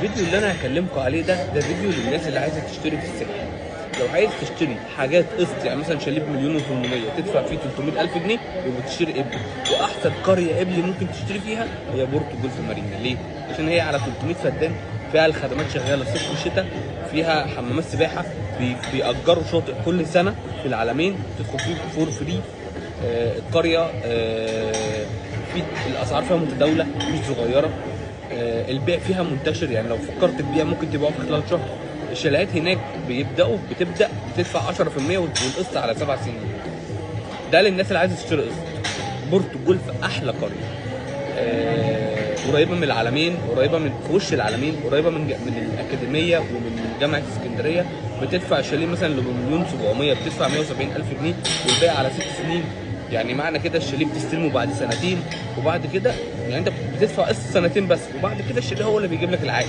الفيديو اللي انا هكلمكم عليه ده فيديو للناس اللي عايزه تشتري في الساحل. لو عايز تشتري حاجات قسط، يعني مثلا شاليه بمليون و800 تدفع فيه 300,000 جنيه يبقى تشتري قبل. واحسن قريه قبل ممكن تشتري فيها هي بورتو جولف مارينا. ليه؟ عشان هي على 300 فدان، فيها الخدمات شغاله صيف وشتاء، فيها حمامات سباحه، بيأجروا شاطئ كل سنه في العلمين تدخل فيه فور فري. القريه في الاسعار فيها متداوله مش صغيره. البيع فيها منتشر، يعني لو فكرت تبيع ممكن تبيعه في خلال شهر. الشاليهات هناك بتبدا بتدفع 10% والقسط على 7 سنين. ده للناس اللي عايزه تشتري قسط. بورتو جولف احلى قريه، قريبه من العلمين، قريبه من في وش العلمين، قريبه من الاكاديميه ومن جامعه اسكندريه. بتدفع شاليه مثلا اللي بمليون 700 بتدفع 170,000 جنيه والباقي على 6 سنين. يعني معنى كده الشاليه بتستلمه بعد سنتين، وبعد كده يعني انت بتدفع قسط سنتين بس، وبعد كده الشاليه هو اللي بيجيب لك العائد.